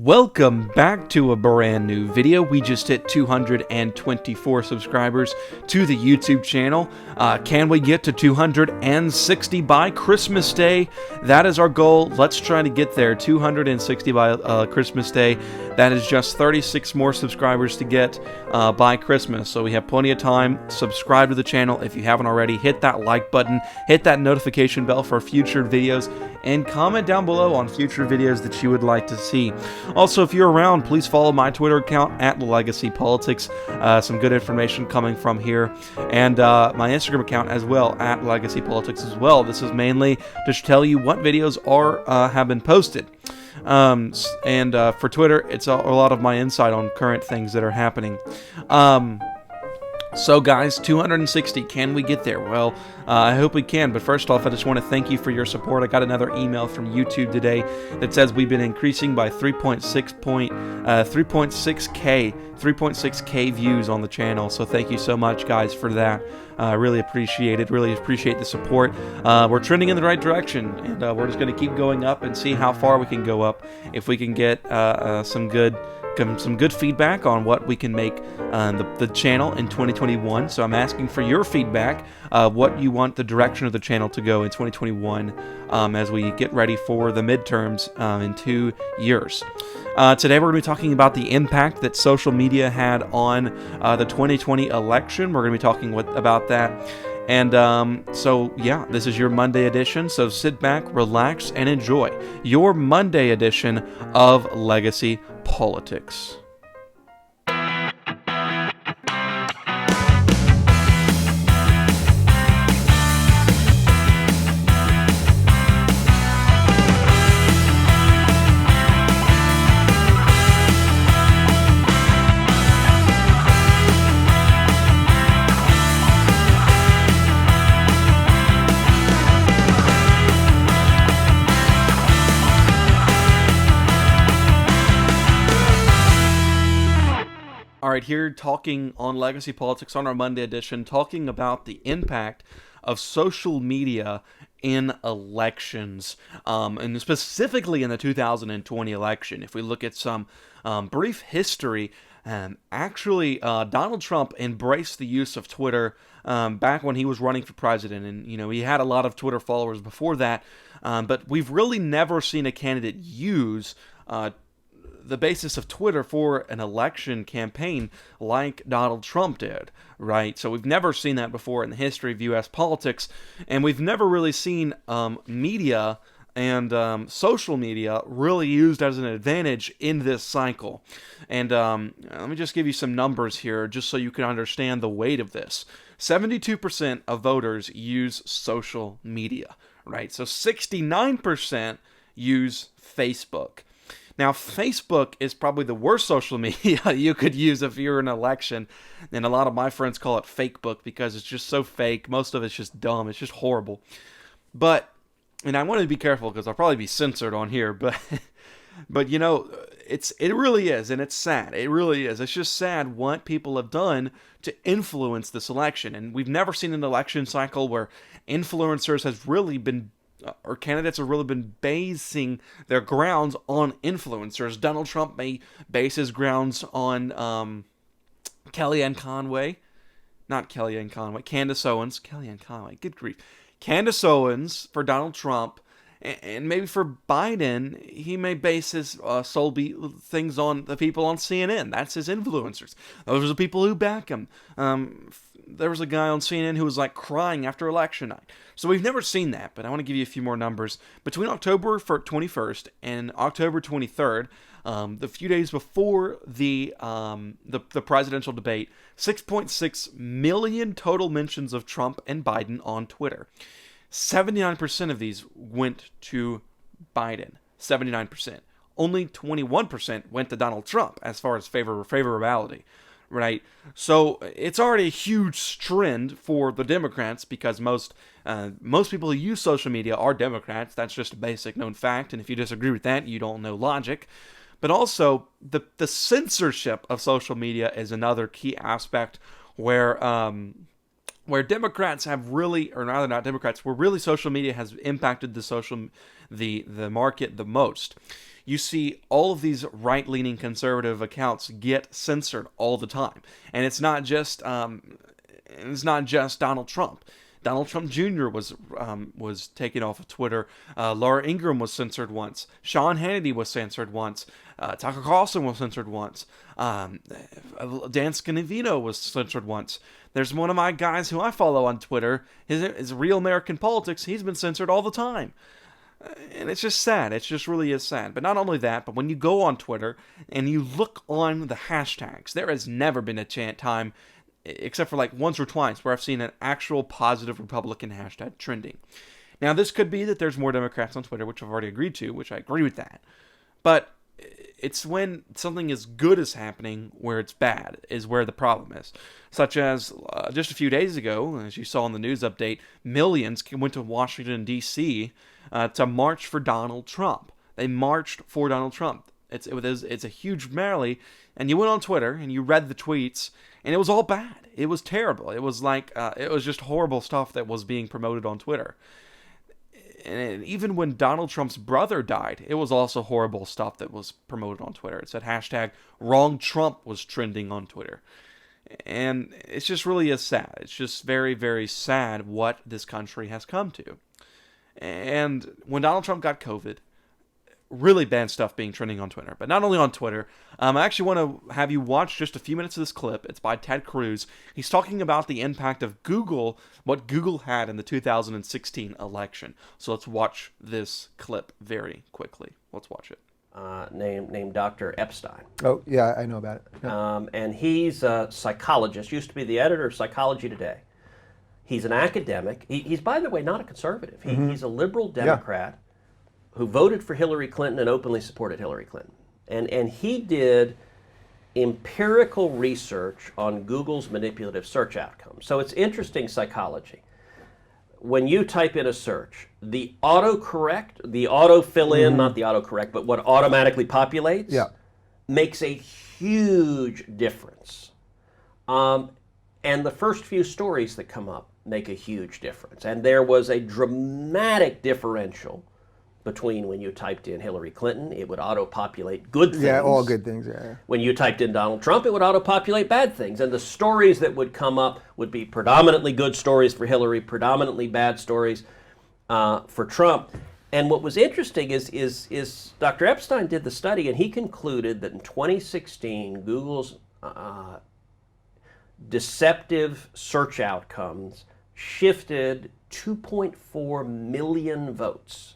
Welcome back to a brand new video. We just hit 224 subscribers to the YouTube channel. Can we get to 260 by Christmas Day? That is our goal. Let's try to get there. 260 by Christmas Day. That is just 36 more subscribers to get by Christmas. So we have plenty of time. Subscribe to the channel if you haven't already. Hit that like button. Hit that notification bell for future videos. And comment down below on future videos that you would like to see. Also, if you're around, please follow my Twitter account at Legacy Politics. Some good information coming from here. And my Instagram account as well, at Legacy Politics as well. This is mainly to tell you what videos have been posted. For Twitter, it's a lot of my insight on current things that are happening. So guys, 260, can we get there? Well, I hope we can, but first off, I just want to thank you for your support. I got another email from YouTube today that says we've been increasing by 3.6k views on the channel, so thank you so much, guys, for that. I really appreciate it, really appreciate the support. We're trending in the right direction, and we're just going to keep going up and see how far we can go up. If we can get some good feedback on what we can make the channel in 2021. So I'm asking for your feedback, what you want the direction of the channel to go in 2021 as we get ready for the midterms in 2 years. Today we're going to be talking about the impact that social media had on the 2020 election. We're going to be talking about that. And so, yeah, this is your Monday edition, so sit back, relax, and enjoy your Monday edition of Legacy Politics. Alright, here talking on Legacy Politics on our Monday edition, talking about the impact of social media in elections, and specifically in the 2020 election. If we look at some brief history, actually Donald Trump embraced the use of Twitter back when he was running for president, and he had a lot of Twitter followers before that, but we've really never seen a candidate use the basis of Twitter for an election campaign like Donald Trump did, right? So we've never seen that before in the history of U.S. politics, and we've never really seen media and social media really used as an advantage in this cycle. And let me just give you some numbers here just so you can understand the weight of this. 72% of voters use social media, right? So 69% use Facebook. Now, Facebook is probably the worst social media you could use if you're in an election, and a lot of my friends call it Fakebook because it's just so fake. Most of it's just dumb. It's just horrible. But, and I want to be careful because I'll probably be censored on here, but it really is, and it's sad. It really is. It's just sad what people have done to influence this election, and we've never seen an election cycle where influencers has really been or candidates have really been basing their grounds on influencers. Donald Trump may base his grounds on Kellyanne Conway. Not Kellyanne Conway. Candace Owens. Kellyanne Conway. Good grief. Candace Owens for Donald Trump. And maybe for Biden, he may base his things on the people on CNN. That's his influencers. Those are the people who back him. There was a guy on CNN who was like crying after election night. So we've never seen that, but I want to give you a few more numbers. Between October 21st and October 23rd, the few days before the presidential debate, 6.6 million total mentions of Trump and Biden on Twitter. 79% of these went to Biden. 79%. Only 21% went to Donald Trump as far as favorability. Right, so it's already a huge trend for the Democrats because most people who use social media are Democrats. That's just a basic known fact, and if you disagree with that, you don't know logic. But also, the censorship of social media is another key aspect where where Democrats have really, or rather not Democrats, where really social media has impacted the market the most. You see all of these right-leaning conservative accounts get censored all the time, and it's not just Donald Trump. Donald Trump Jr. was taken off of Twitter. Laura Ingraham was censored once. Sean Hannity was censored once. Tucker Carlson was censored once. Dan Scavino was censored once. There's one of my guys who I follow on Twitter. His Real American Politics. He's been censored all the time. And it's just sad. It just really is sad. But not only that, but when you go on Twitter and you look on the hashtags, there has never been a time, except for like once or twice, where I've seen an actual positive Republican hashtag trending. Now, this could be that there's more Democrats on Twitter, which I've already agreed to, which I agree with that. But it's when something as good is happening where it's bad is where the problem is. Such as just a few days ago, as you saw in the news update, millions went to Washington, D.C. To march for Donald Trump. They marched for Donald Trump. It's a huge rally, and you went on Twitter and you read the tweets, and it was all bad. It was terrible. It was like it was just horrible stuff that was being promoted on Twitter. And even when Donald Trump's brother died, it was also horrible stuff that was promoted on Twitter. It said hashtag wrong Trump was trending on Twitter. And it's just really is sad. It's just very, very sad what this country has come to. And when Donald Trump got COVID, really bad stuff being trending on Twitter. But not only on Twitter, I actually want to have you watch just a few minutes of this clip. It's by Ted Cruz. He's talking about the impact of Google, what Google had in the 2016 election. So let's watch this clip very quickly. Let's watch it. Named Dr. Epstein. Oh, yeah, I know about it. Yeah. And he's a psychologist, used to be the editor of Psychology Today. He's an academic. He's, by the way, not a conservative. He's a liberal Democrat who voted for Hillary Clinton and openly supported Hillary Clinton. And he did empirical research on Google's manipulative search outcomes. So it's interesting psychology. When you type in a search, the autocorrect, the auto-fill-in, not the autocorrect, but what automatically populates, makes a huge difference. And the first few stories that come up make a huge difference. And there was a dramatic differential between when you typed in Hillary Clinton, it would auto-populate good things. Yeah, all good things, yeah. When you typed in Donald Trump, it would auto-populate bad things. And the stories that would come up would be predominantly good stories for Hillary, predominantly bad stories for Trump. And what was interesting is Dr. Epstein did the study, and he concluded that in 2016, Google's deceptive search outcomes shifted 2.4 million votes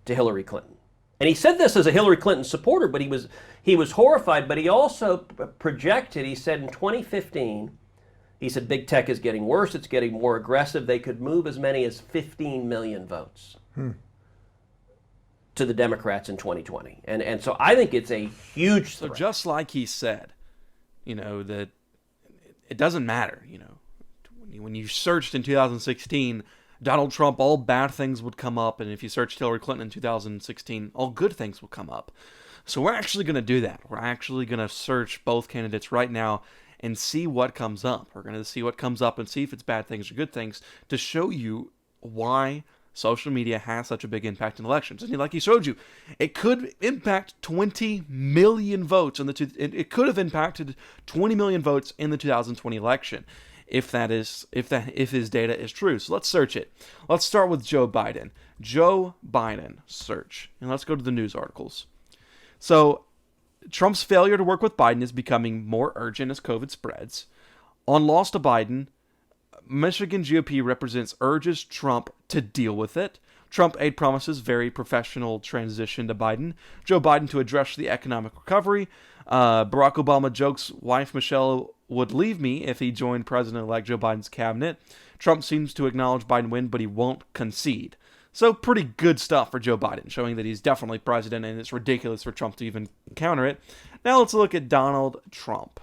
to Hillary Clinton. And he said this as a Hillary Clinton supporter, but he was horrified, but he also projected, he said in 2015, he said big tech is getting worse, it's getting more aggressive, they could move as many as 15 million votes to the Democrats in 2020. And so I think it's a huge threat. So just like he said, that it doesn't matter, when you searched in 2016, Donald Trump, all bad things would come up, and if you searched Hillary Clinton in 2016, all good things would come up. So we're actually going to do that. We're actually going to search both candidates right now and see what comes up. We're going to see what comes up and see if it's bad things or good things to show you why social media has such a big impact in elections. And like he showed you, it could impact 20 million votes it could have impacted 20 million votes in the 2020 election. If his data is true. So let's search it. Let's start with Joe Biden. Joe Biden search. And let's go to the news articles. So Trump's failure to work with Biden is becoming more urgent as COVID spreads. On loss to Biden, Michigan GOP represents urges Trump to deal with it. Trump aide promises very professional transition to Biden. Joe Biden to address the economic recovery. Barack Obama jokes wife Michelle would leave me if he joined President-elect Joe Biden's cabinet. Trump seems to acknowledge Biden win, but he won't concede. So pretty good stuff for Joe Biden, showing that he's definitely president, and it's ridiculous for Trump to even counter it. Now let's look at Donald Trump.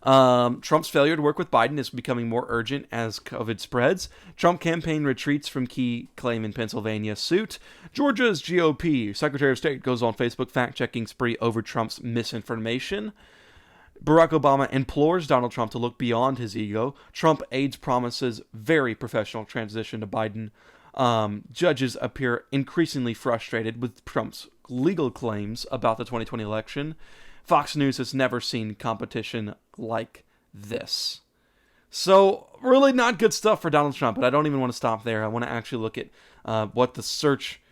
Trump's failure to work with Biden is becoming more urgent as COVID spreads. Trump campaign retreats from key claim in Pennsylvania suit. Georgia's GOP Secretary of State goes on Facebook fact-checking spree over Trump's misinformation. Barack Obama implores Donald Trump to look beyond his ego. Trump aides promises very professional transition to Biden. Judges appear increasingly frustrated with Trump's legal claims about the 2020 election. Fox News has never seen competition like this. So, really not good stuff for Donald Trump, but I don't even want to stop there. I want to actually look at what the search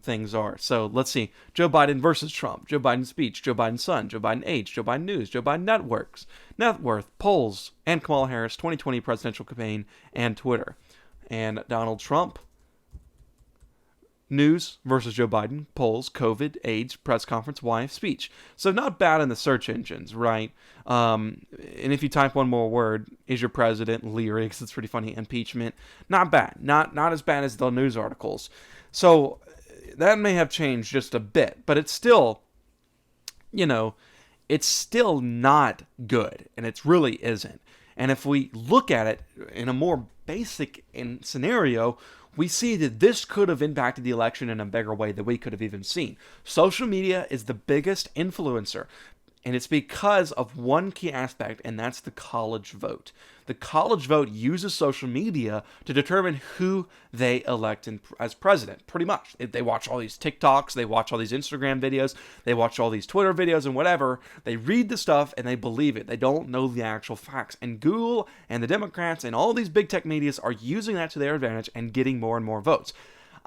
things are. So, let's see. Joe Biden versus Trump. Joe Biden's speech. Joe Biden's son. Joe Biden age. Joe Biden news. Joe Biden networks. Net worth. Polls. And Kamala Harris 2020 presidential campaign. And Twitter. And Donald Trump. News versus Joe Biden, polls, COVID, AIDS, press conference, wife, speech. So not bad in the search engines, right? And if you type one more word, is your president, lyrics, it's pretty funny, impeachment, not bad. Not as bad as the news articles. So that may have changed just a bit, but it's still, it's still not good, and it really isn't. And if we look at it in a more basic scenario, we see that this could have impacted the election in a bigger way than we could have even seen. Social media is the biggest influencer, and it's because of one key aspect, and that's the college vote. The college vote uses social media to determine who they elect as president, pretty much. They watch all these TikToks, they watch all these Instagram videos, they watch all these Twitter videos and whatever. They read the stuff and they believe it. They don't know the actual facts. And Google and the Democrats and all these big tech medias are using that to their advantage and getting more and more votes.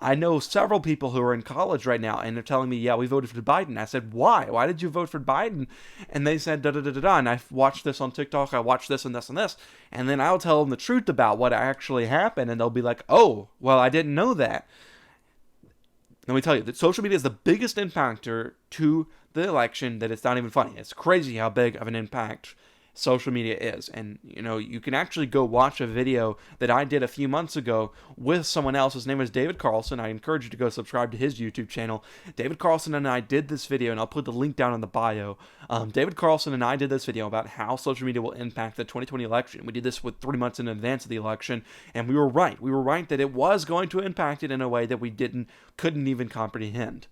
I know several people who are in college right now, and they're telling me, yeah, we voted for Biden. I said, why? Why did you vote for Biden? And they said, da-da-da-da-da. And I watched this on TikTok. I watched this and this and this. And then I'll tell them the truth about what actually happened, and they'll be like, oh, well, I didn't know that. Let me tell you that social media is the biggest impactor to the election that it's not even funny. It's crazy how big of an impact social media is. And you can actually go watch a video that I did a few months ago with someone else. His name is David Carlson. I encourage you to go subscribe to his YouTube channel. David Carlson and I did this video, and I'll put the link down in the bio. David Carlson and I did this video about how social media will impact the 2020 election. We did this with 3 months in advance of the election, and we were right. We were right that it was going to impact it in a way that we couldn't even comprehend.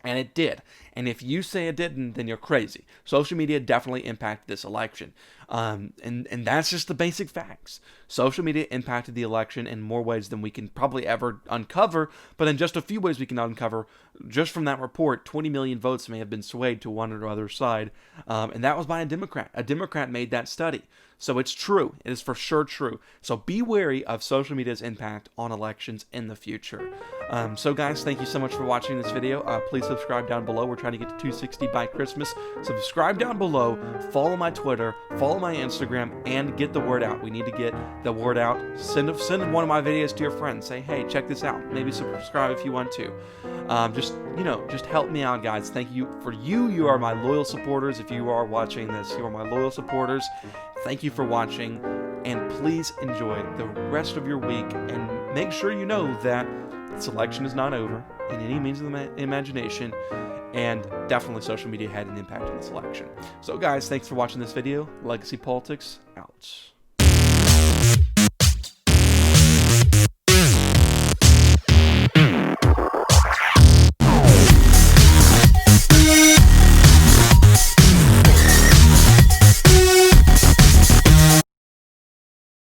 And it did. And if you say it didn't, then you're crazy. Social media definitely impacted this election. And that's just the basic facts. Social media impacted the election in more ways than we can probably ever uncover, but in just a few ways we can uncover. Just from that report, 20 million votes may have been swayed to one or other side. And that was by a Democrat. A Democrat made that study. So it's true. It is for sure true. So be wary of social media's impact on elections in the future. So guys, thank you so much for watching this video. Please subscribe down below. We're trying to get to 260 by Christmas. Subscribe down below. Follow my Twitter. Follow my Instagram. And get the word out. We need to get the word out. Send one of my videos to your friends. Say, hey, check this out. Maybe subscribe if you want to. Just help me out, guys. Thank you. You are my loyal supporters. If you are watching this, you are my loyal supporters. Thank you for watching, and please enjoy the rest of your week, and make sure you know that this election is not over in any means of the imagination, and definitely social media had an impact on this election. So guys, thanks for watching this video. Legacy Politics, out.